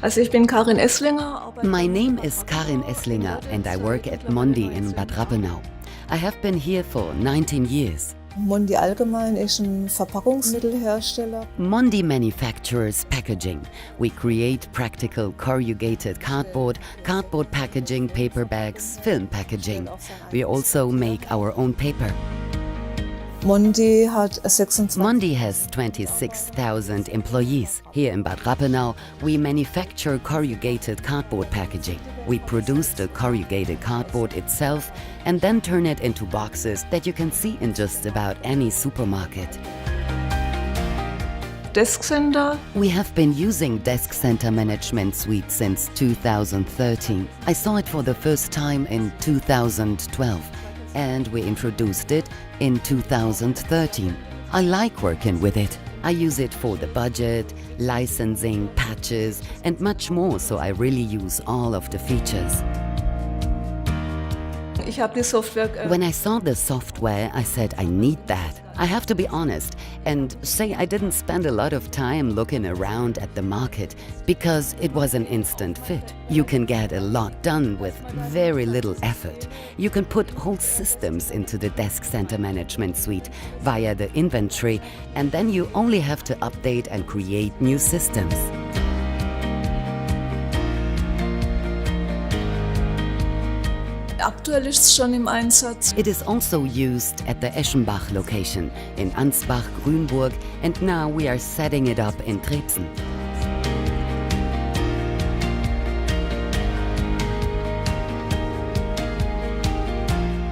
Also ich bin Karin Esslinger. My name is Karin Esslinger and I work at Mondi in Bad Rappenau. I have been here for 19 years. Mondi allgemein ist ein Verpackungsmittelhersteller. Mondi manufactures packaging. We create practical corrugated cardboard, cardboard packaging, paper bags, film packaging. We also make our own paper. Mondi has 26,000 employees. Here in Bad Rappenau, we manufacture corrugated cardboard packaging. We produce the corrugated cardboard itself and then turn it into boxes that you can see in just about any supermarket. DeskCenter. We have been using DeskCentre Management Suite since 2013. I saw it for the first time in 2012. And we introduced it in 2013. I like working with it. I use it for the budget, licensing, patches, and much more, so I really use all of the features. When I saw the software, I said I need that. I have to be honest and say I didn't spend a lot of time looking around at the market because it was an instant fit. You can get a lot done with very little effort. You can put whole systems into the DeskCentre Management Suite via the inventory, and then you only have to update and create new systems. Aktuell ist es schon im Einsatz. It is also used at the Eschenbach location in Ansbach, Grünburg, and now we are setting it up in Trebsen.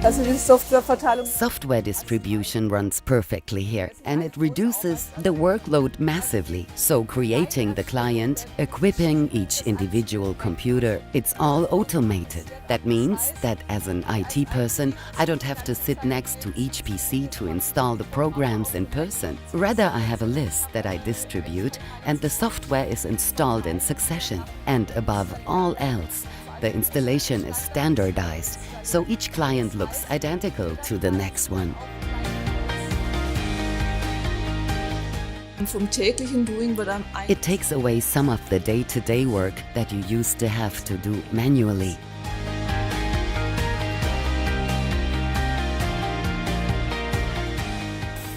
Also die Softwareverteilung. Software distribution runs perfectly here, and it reduces the workload massively. So creating the client, equipping each individual computer, it's all automated. That means that as an IT person, I don't have to sit next to each PC to install the programs in person. Rather, I have a list that I distribute, and the software is installed in succession. And above all else, the installation is standardized, so each client looks identical to the next one. Vom täglichen Doing wird dann It takes away some of the day-to-day work that you used to have to do manually.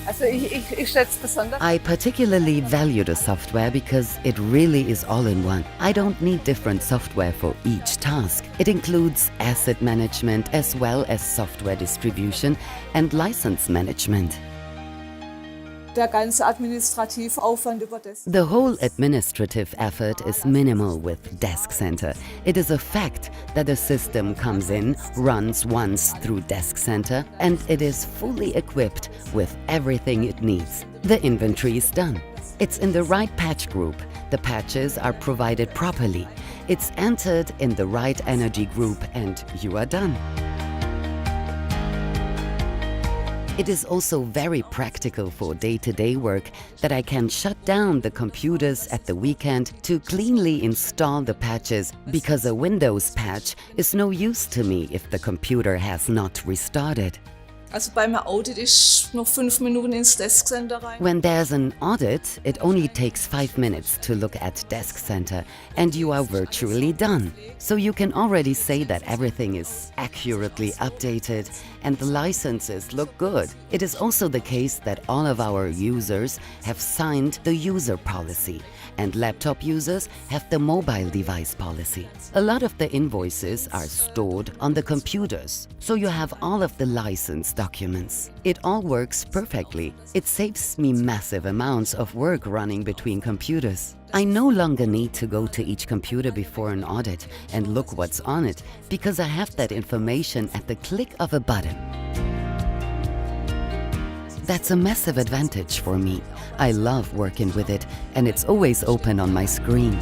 Also ich schätze besonders. I particularly value the software because it really is all in one. I don't need different software for each task. It includes asset management as well as software distribution and license management. Der ganze Administrativaufwand über das. The whole administrative effort is minimal with DeskCenter. It is a fact that the system comes in, runs once through DeskCenter, and it is fully equipped with everything it needs. The inventory is done. It's in the right patch group. The patches are provided properly. It's entered in the right energy group, and you are done. It is also very practical for day-to-day work that I can shut down the computers at the weekend to cleanly install the patches, because a Windows patch is no use to me if the computer has not restarted. Also beim Audit ist noch 5 Minuten ins DeskCenter rein. When there's an audit, it only takes 5 minutes to look at DeskCenter and you are virtually done. So you can already say that everything is accurately updated and the licenses look good. It is also the case that all of our users have signed the user policy and laptop users have the mobile device policy. A lot of the invoices are stored on the computers, so you have all of the license documents. It all works perfectly. It saves me massive amounts of work running between computers. I no longer need to go to each computer before an audit and look what's on it, because I have that information at the click of a button. That's a massive advantage for me. I love working with it, and it's always open on my screen.